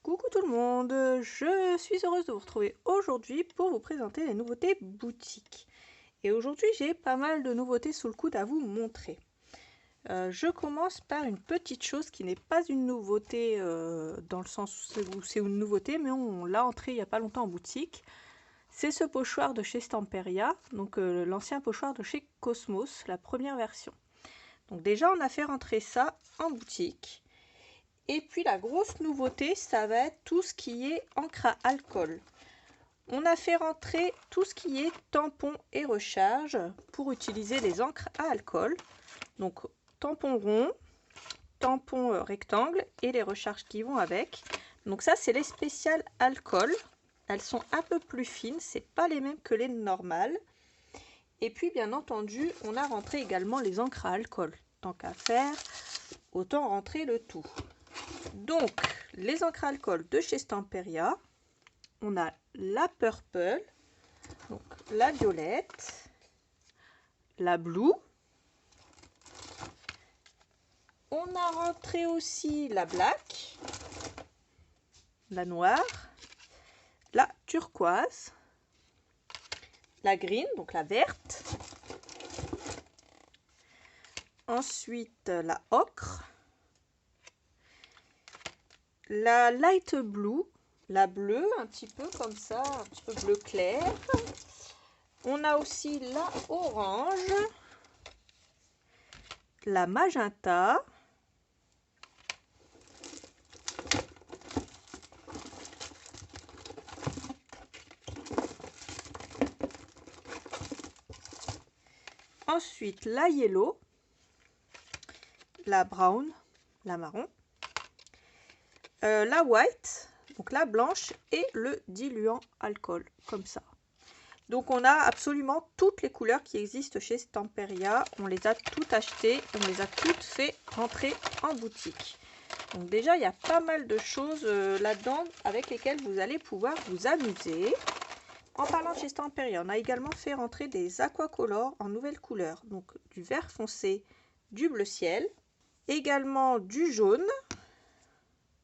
Coucou tout le monde, je suis heureuse de vous retrouver aujourd'hui pour vous présenter les nouveautés boutiques. Et aujourd'hui j'ai pas mal de nouveautés sous le coude à vous montrer. Je commence par une petite chose qui n'est pas une nouveauté dans le sens où c'est une nouveauté, mais on l'a entré il n'y a pas longtemps en boutique. C'est ce pochoir de chez Stamperia, donc l'ancien pochoir de chez Cosmos, la première version. Donc déjà on a fait rentrer ça en boutique. Et puis la grosse nouveauté, ça va être tout ce qui est encre à alcool. On a fait rentrer tout ce qui est tampon et recharge pour utiliser les encres à alcool. Donc tampon rond, tampon rectangle et les recharges qui vont avec. Donc ça c'est les spéciales alcool. Elles sont un peu plus fines, c'est pas les mêmes que les normales. Et puis bien entendu, on a rentré également les encres à alcool. Tant qu'à faire, autant rentrer le tout. Donc, les encres à alcool de chez Stamperia, on a la purple, donc la violette, la blue. On a rentré aussi la black, la noire, la turquoise, la green, donc la verte. Ensuite, la ocre. La light blue, la bleue, un petit peu comme ça, un petit peu bleu clair. On a aussi la orange, la magenta, ensuite la yellow, la brown, la marron, la white, donc la blanche et le diluant alcool, comme ça. Donc on a absolument toutes les couleurs qui existent chez Stamperia. On les a toutes achetées, on les a toutes fait rentrer en boutique. Donc déjà il y a pas mal de choses là-dedans avec lesquelles vous allez pouvoir vous amuser. En parlant de chez Stamperia, on a également fait rentrer des aquacolors en nouvelles couleurs. Donc du vert foncé, du bleu ciel, également du jaune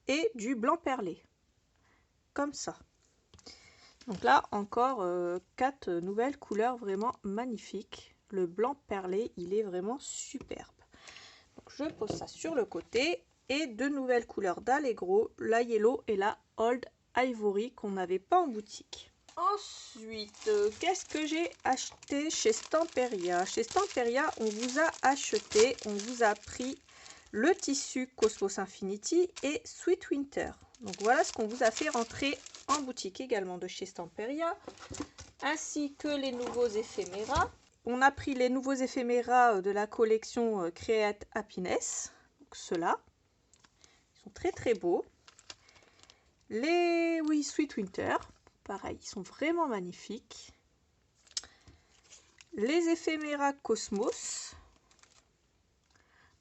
et du blanc perlé, comme ça. Donc là encore 4 nouvelles couleurs vraiment magnifiques. Le blanc perlé, il est vraiment superbe. Donc je pose ça sur le côté et deux nouvelles couleurs d'Allegro, la yellow et la old ivory qu'on n'avait pas en boutique. Ensuite, qu'est-ce que j'ai acheté chez Stamperia? Chez Stamperia, on vous a acheté, on vous a pris le tissu Cosmos Infinity et Sweet Winter. Donc voilà ce qu'on vous a fait rentrer en boutique également de chez Stamperia, ainsi que les nouveaux éphéméras. On a pris les nouveaux éphéméras de la collection Create Happiness, donc ceux-là. Ils sont très très beaux. Les Sweet Winter, pareil, ils sont vraiment magnifiques. Les éphéméras Cosmos.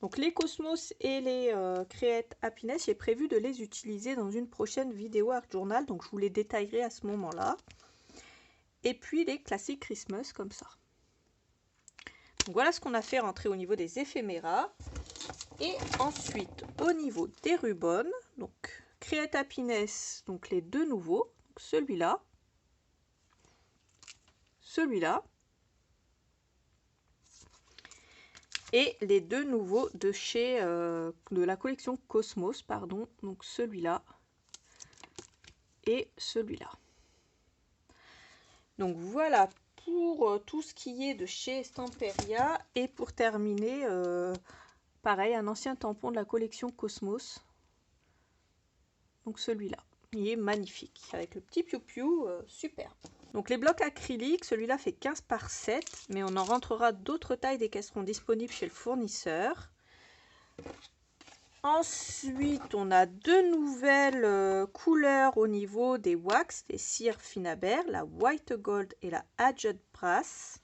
Donc les Cosmos et les Create Happiness, j'ai prévu de les utiliser dans une prochaine vidéo Art Journal, donc je vous les détaillerai à ce moment-là. Et puis les classiques Christmas comme ça. Donc voilà ce qu'on a fait rentrer au niveau des éphéméras. Et ensuite au niveau des rubans, donc Create Happiness, donc les deux nouveaux, celui-là, celui-là. Et les deux nouveaux de chez de la collection Cosmos, pardon, donc celui-là et celui-là. Donc voilà pour tout ce qui est de chez Stamperia. Et pour terminer, pareil, un ancien tampon de la collection Cosmos. Donc celui-là, il est magnifique avec le petit piou-piou, superbe. Donc les blocs acryliques, celui-là fait 15 par 7, mais on en rentrera d'autres tailles dès qu'elles seront disponibles chez le fournisseur. Ensuite, on a deux nouvelles couleurs au niveau des wax, les cires Finaber, la White Gold et la Aged Brass,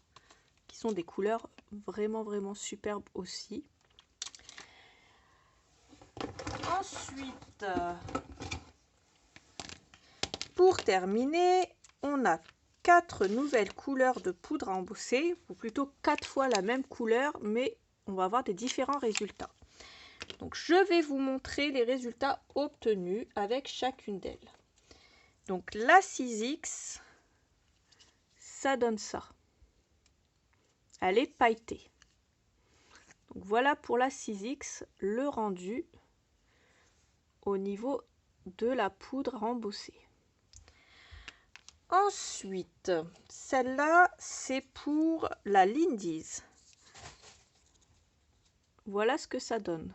qui sont des couleurs vraiment superbes aussi. Ensuite, pour terminer, on a 4 nouvelles couleurs de poudre à embosser, ou plutôt 4 fois la même couleur, mais on va avoir des différents résultats. Donc je vais vous montrer les résultats obtenus avec chacune d'elles. Donc la 6X, ça donne ça. Elle est pailletée. Donc voilà pour la 6X le rendu au niveau de la poudre à embosser. Ensuite, celle-là, c'est pour la Lindy's. Voilà ce que ça donne.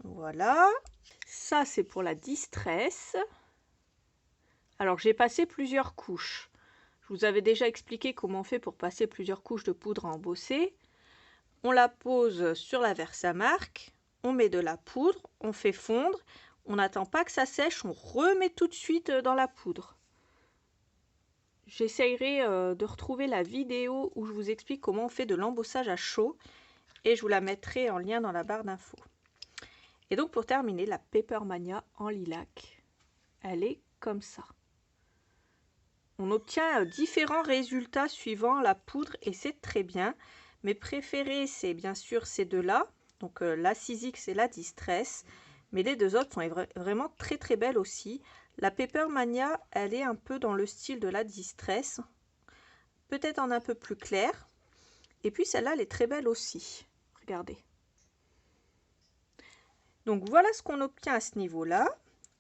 Voilà. Ça, c'est pour la Distress. Alors, j'ai passé plusieurs couches. Je vous avais déjà expliqué comment on fait pour passer plusieurs couches de poudre à embosser. On la pose sur la Versamark, on met de la poudre, on fait fondre, on n'attend pas que ça sèche, on remet tout de suite dans la poudre. J'essayerai de retrouver la vidéo où je vous explique comment on fait de l'embossage à chaud et je vous la mettrai en lien dans la barre d'infos. Et donc pour terminer, la Papermania en lilac, elle est comme ça. On obtient différents résultats suivant la poudre et c'est très bien. Mes préférés, c'est bien sûr ces deux-là, donc la 6X et la Distress. Mais les deux autres sont vraiment très très belles aussi. La Papermania, elle est un peu dans le style de la Distress, peut-être en un peu plus clair. Et puis celle-là, elle est très belle aussi. Regardez. Donc voilà ce qu'on obtient à ce niveau-là.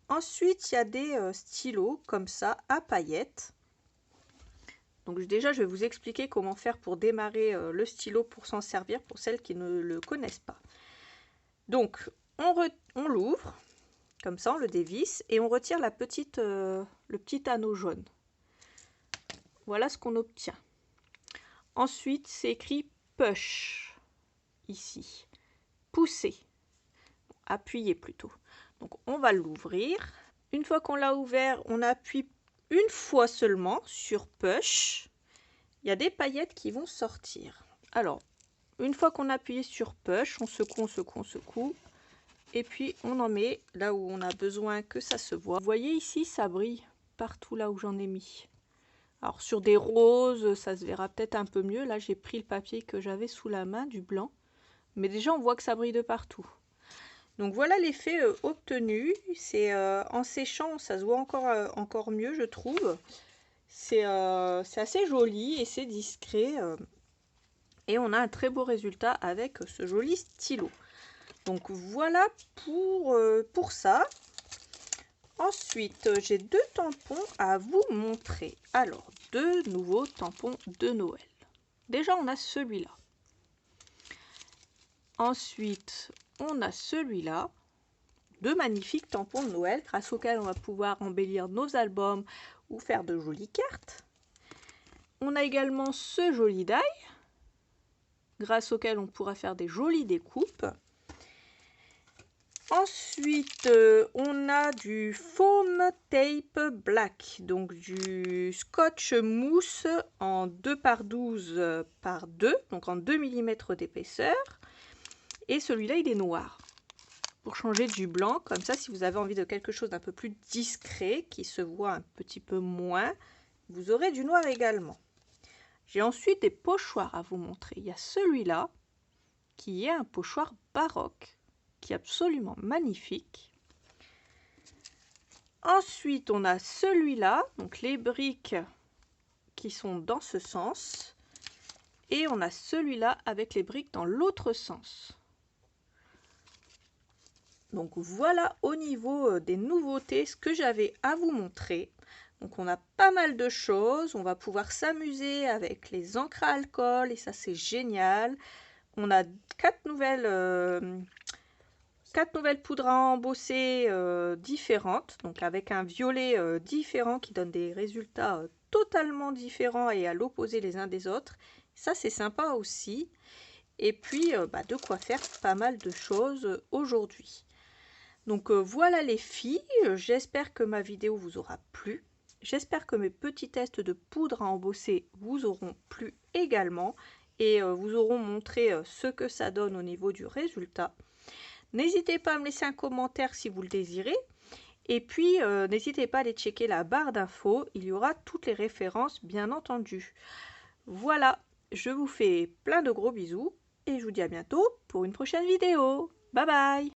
Ensuite, il y a des stylos comme ça à paillettes. Donc déjà, je vais vous expliquer comment faire pour démarrer le stylo pour s'en servir pour celles qui ne le connaissent pas. Donc, on l'ouvre, comme ça, on le dévisse et on retire le petit anneau jaune. Voilà ce qu'on obtient. Ensuite, c'est écrit push, ici. Pousser, appuyer plutôt. Donc, on va l'ouvrir. Une fois qu'on l'a ouvert, on appuie une fois seulement sur push. Il y a des paillettes qui vont sortir. Alors, une fois qu'on a appuyé sur push, on secoue, on secoue, on secoue. Et puis, on en met là où on a besoin que ça se voit. Vous voyez ici, ça brille partout là où j'en ai mis. Alors, sur des roses, ça se verra peut-être un peu mieux. Là, j'ai pris le papier que j'avais sous la main, du blanc. Mais déjà, on voit que ça brille de partout. Donc, voilà l'effet obtenu. C'est en séchant, ça se voit encore mieux, je trouve. C'est assez joli et c'est discret. Et on a un très beau résultat avec ce joli stylo. Donc voilà pour ça. Ensuite, j'ai deux tampons à vous montrer. Alors, deux nouveaux tampons de Noël. Déjà, on a celui-là. Ensuite, on a celui-là. Deux magnifiques tampons de Noël grâce auxquels on va pouvoir embellir nos albums ou faire de jolies cartes. On a également ce joli die grâce auquel on pourra faire des jolies découpes. Ensuite, on a du foam tape black, donc du scotch mousse en 2 par 12 par 2, donc en 2 mm d'épaisseur. Et celui-là, il est noir. Pour changer du blanc, comme ça, si vous avez envie de quelque chose d'un peu plus discret, qui se voit un petit peu moins, vous aurez du noir également. J'ai ensuite des pochoirs à vous montrer. Il y a celui-là, qui est un pochoir baroque, qui est absolument magnifique. Ensuite, on a celui-là, donc les briques qui sont dans ce sens. Et on a celui-là avec les briques dans l'autre sens. Donc voilà au niveau des nouveautés ce que j'avais à vous montrer. Donc on a pas mal de choses, on va pouvoir s'amuser avec les encres à alcool et ça c'est génial. On a 4 nouvelles poudres à embosser différentes, donc avec un violet différent qui donne des résultats totalement différents et à l'opposé les uns des autres. Ça c'est sympa aussi. Et puis de quoi faire pas mal de choses aujourd'hui. Donc voilà les filles, j'espère que ma vidéo vous aura plu. J'espère que mes petits tests de poudre à embosser vous auront plu également et vous auront montré ce que ça donne au niveau du résultat. N'hésitez pas à me laisser un commentaire si vous le désirez. Et puis n'hésitez pas à aller checker la barre d'infos, il y aura toutes les références bien entendu. Voilà, je vous fais plein de gros bisous et je vous dis à bientôt pour une prochaine vidéo. Bye bye!